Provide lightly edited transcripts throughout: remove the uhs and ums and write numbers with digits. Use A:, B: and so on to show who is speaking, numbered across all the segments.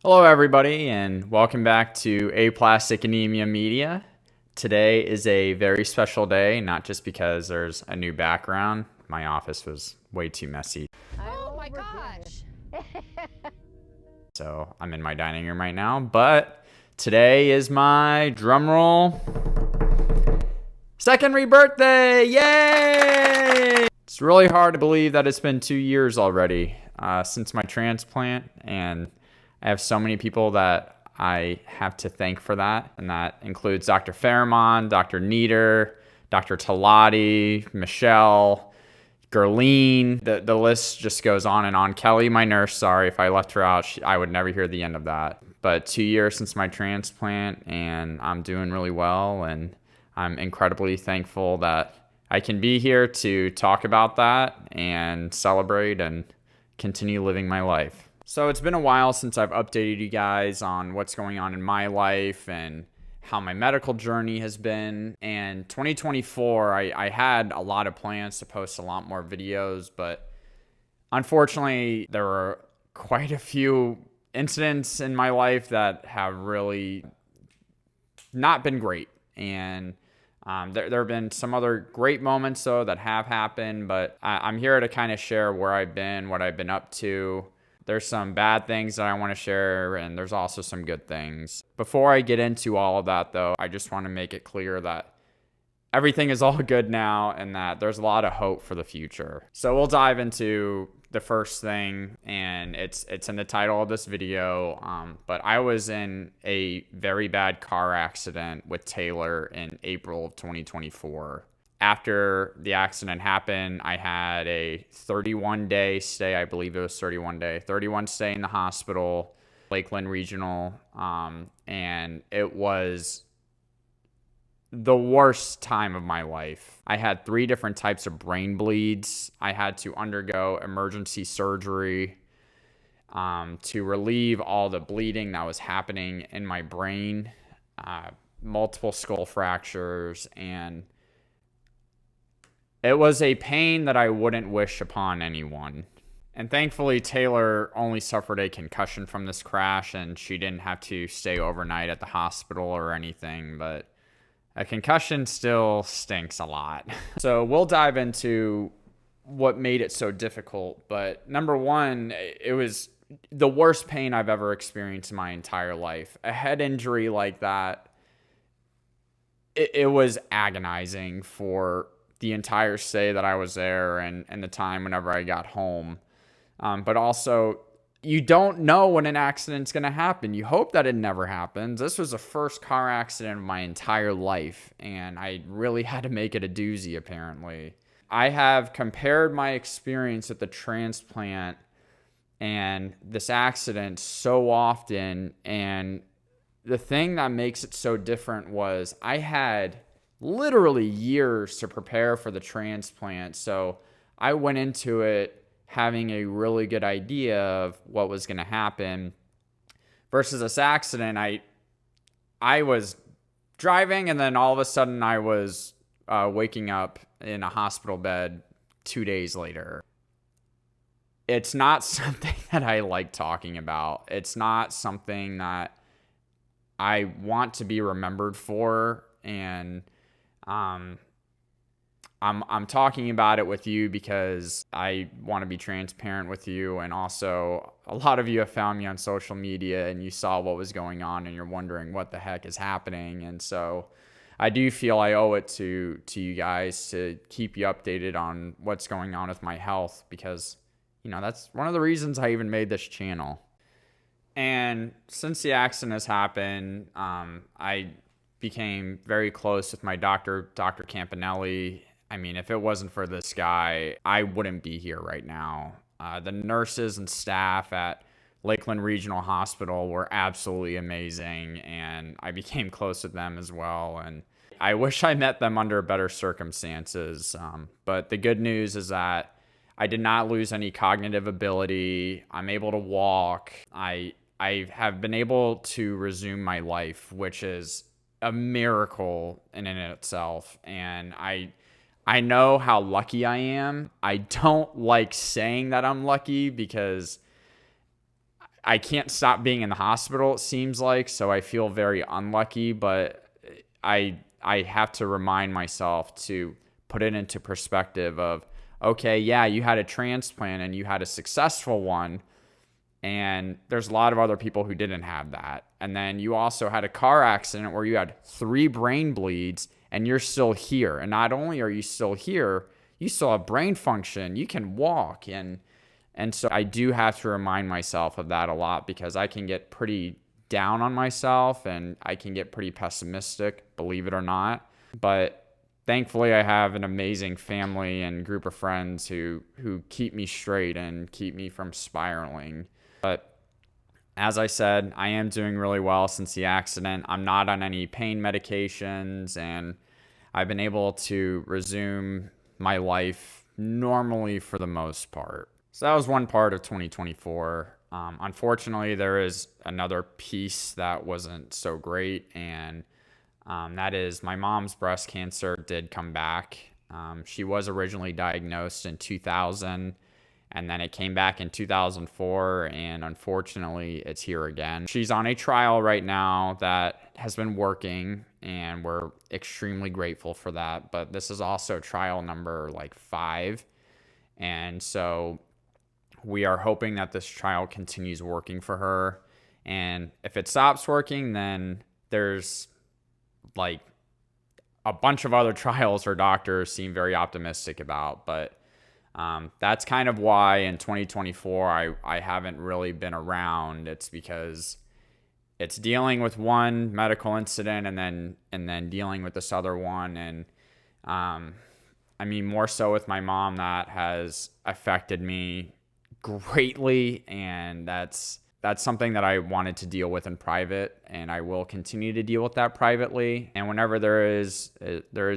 A: Hello, everybody, and welcome back to Aplasticanemia. Today is a very special day, not just because there's a new background. My office was way too messy.
B: Oh my gosh.
A: So I'm in my dining room right now, but today is my drumroll second birthday! Yay! It's really hard to believe that it's been 2 years already since my transplant, and I have so many people that I have to thank for that, and that includes Dr. Fairmont, Dr. Nieder, Dr. Talati, Michelle, Gerline. The list just goes on and on. Kelly, my nurse, sorry if I left her out. I would never hear the end of that. But 2 years since my transplant, and I'm doing really well, and I'm incredibly thankful that I can be here to talk about that and celebrate and continue living my life. So it's been a while since I've updated you guys on what's going on in my life and how my medical journey has been. And 2024, I had a lot of plans to post a lot more videos, but unfortunately, there were quite a few incidents in my life that have really not been great. And there have been some other great moments, though, that have happened, but I'm here to kind of share where I've been, what I've been up to. There's some bad things that I want to share, and there's also some good things. Before I get into all of that, though, I just want to make it clear that everything is all good now and that there's a lot of hope for the future. So we'll dive into the first thing, and it's in the title of this video. But I was in a very bad car accident with Taylor in April of 2024. After the accident happened, I had a 31-day stay. I believe it was 31 stay in the hospital, Lakeland Regional. And it was the worst time of my life. I had 3 different types of brain bleeds. I had to undergo emergency surgery to relieve all the bleeding that was happening in my brain, multiple skull fractures, and it was a pain that I wouldn't wish upon anyone. And thankfully, Taylor only suffered a concussion from this crash, and she didn't have to stay overnight at the hospital or anything, but a concussion still stinks a lot. So we'll dive into what made it so difficult. But number one, it was the worst pain I've ever experienced in my entire life. A head injury like that, it was agonizing for the entire stay that I was there and the time whenever I got home. But also, you don't know when an accident's going to happen. You hope that it never happens. This was the first car accident of my entire life, and I really had to make it a doozy, apparently. I have compared my experience with the transplant and this accident so often, and the thing that makes it so different was I had literally years to prepare for the transplant. So I went into it having a really good idea of what was going to happen versus this accident. I was driving, and then all of a sudden I was waking up in a hospital bed 2 days later. It's not something that I like talking about. It's not something that I want to be remembered for, and I'm talking about it with you because I want to be transparent with you, and also a lot of you have found me on social media and you saw what was going on and you're wondering what the heck is happening. And so I do feel I owe it to you guys to keep you updated on what's going on with my health, because that's one of the reasons I even made this channel. And since the accident has happened, I became very close with my doctor, Dr. Campanelli. I mean, if it wasn't for this guy, I wouldn't be here right now. The nurses and staff at Lakeland Regional Hospital were absolutely amazing, and I became close with them as well. And I wish I met them under better circumstances. But the good news is that I did not lose any cognitive ability. I'm able to walk. I have been able to resume my life, which is a miracle in and of itself. And I know how lucky I am. I don't like saying that I'm lucky because I can't stop being in the hospital, it seems like, so I feel very unlucky, but I have to remind myself to put it into perspective of, okay, yeah, you had a transplant and you had a successful one, and there's a lot of other people who didn't have that. And then you also had a car accident where you had 3 brain bleeds and you're still here. And not only are you still here, you still have brain function. You can walk. And so I do have to remind myself of that a lot, because I can get pretty down on myself and I can get pretty pessimistic, believe it or not. But thankfully, I have an amazing family and group of friends who keep me straight and keep me from spiraling. But as I said, I am doing really well since the accident. I'm not on any pain medications, and I've been able to resume my life normally for the most part. So that was one part of 2024. Unfortunately, there is another piece that wasn't so great, and that is my mom's breast cancer did come back. She was originally diagnosed in 2000, and then it came back in 2004, and unfortunately, it's here again. She's on a trial right now that has been working, and we're extremely grateful for that. But this is also trial number 5, and so we are hoping that this trial continues working for her. And if it stops working, then there's a bunch of other trials her doctors seem very optimistic about. But that's kind of why in 2024 I haven't really been around. It's because it's dealing with one medical incident and then dealing with this other one. And I mean, more so with my mom, that has affected me greatly, and that's something that I wanted to deal with in private, and I will continue to deal with that privately. And whenever there is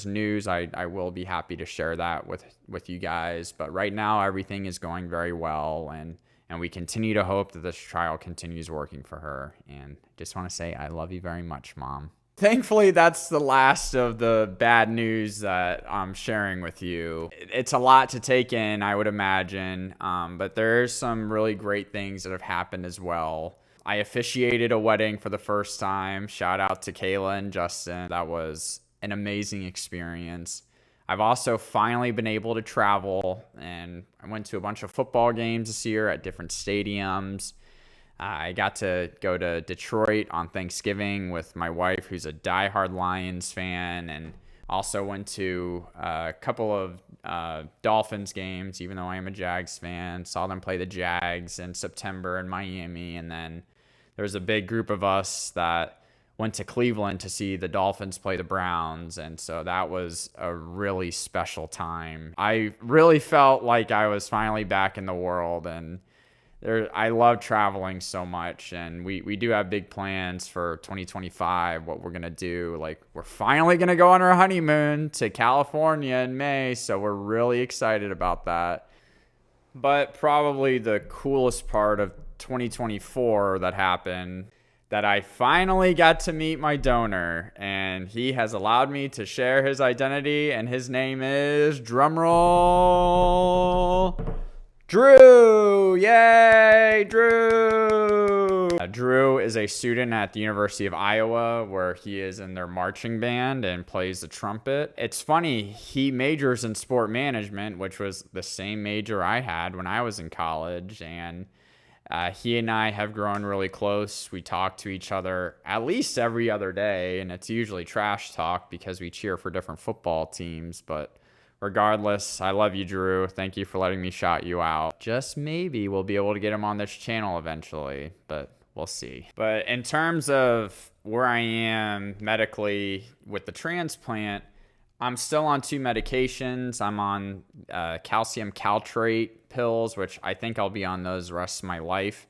A: news, I will be happy to share that with you guys. But right now, everything is going very well, and we continue to hope that this trial continues working for her. And just want to say I love you very much, Mom. Thankfully, that's the last of the bad news that I'm sharing with you. It's a lot to take in, I would imagine, but there's some really great things that have happened as well. I officiated a wedding for the first time. Shout out to Kayla and Justin. That was an amazing experience. I've also finally been able to travel, and I went to a bunch of football games this year at different stadiums. I got to go to Detroit on Thanksgiving with my wife, who's a diehard Lions fan, and also went to a couple of Dolphins games, even though I am a Jags fan. Saw them play the Jags in September in Miami, and then there was a big group of us that went to Cleveland to see the Dolphins play the Browns, and so that was a really special time. I really felt like I was finally back in the world, and I love traveling so much, and we do have big plans for 2025, what we're going to do. We're finally going to go on our honeymoon to California in May, so we're really excited about that. But probably the coolest part of 2024 that happened, that I finally got to meet my donor, and he has allowed me to share his identity, and his name is, drumroll, Drew! Yay, Drew! Drew is a student at the University of Iowa, where he is in their marching band and plays the trumpet. It's funny, he majors in sport management, which was the same major I had when I was in college, and he and I have grown really close. We talk to each other at least every other day, and it's usually trash talk because we cheer for different football teams, but regardless, I love you, Drew. Thank you for letting me shout you out. Just maybe we'll be able to get him on this channel eventually, but we'll see. But in terms of where I am medically with the transplant, I'm still on 2 medications. I'm on calcium caltrate pills, which I think I'll be on those the rest of my life.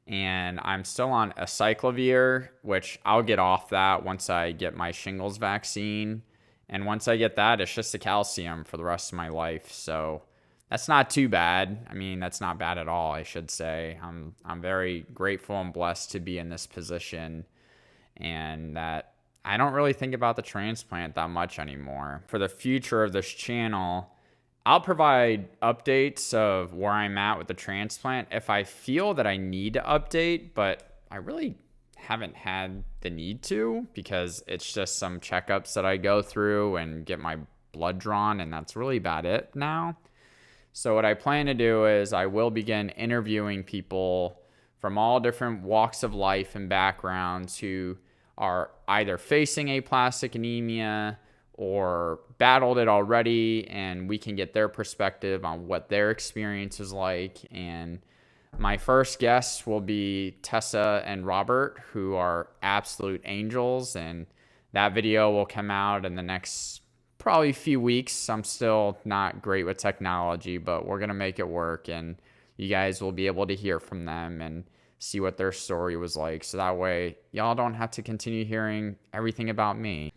A: And I'm still on acyclovir, which I'll get off that once I get my shingles vaccine. And once I get that, it's just the calcium for the rest of my life. So that's not too bad. I mean, that's not bad at all, I should say. I'm very grateful and blessed to be in this position, and that I don't really think about the transplant that much anymore. For the future of this channel, I'll provide updates of where I'm at with the transplant if I feel that I need to update, but I really haven't had the need to because it's just some checkups that I go through and get my blood drawn, and that's really about it now. So what I plan to do is I will begin interviewing people from all different walks of life and backgrounds who are either facing aplastic anemia or battled it already, and we can get their perspective on what their experience is like. And my first guests will be Tessa and Robert, who are absolute angels, and that video will come out in the next probably few weeks. I'm still not great with technology, but we're going to make it work, and you guys will be able to hear from them and see what their story was like. So that way y'all don't have to continue hearing everything about me.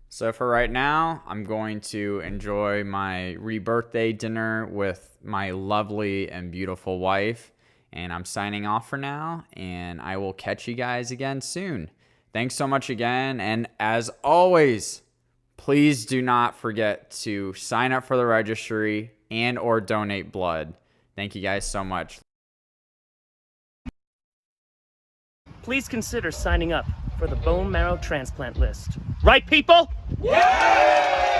A: So for right now, I'm going to enjoy my re-birthday dinner with my lovely and beautiful wife. And I'm signing off for now, and I will catch you guys again soon. Thanks so much again. And as always, please do not forget to sign up for the registry and or donate blood. Thank you guys so much.
C: Please consider signing up for the bone marrow transplant list. Right, people? Yeah!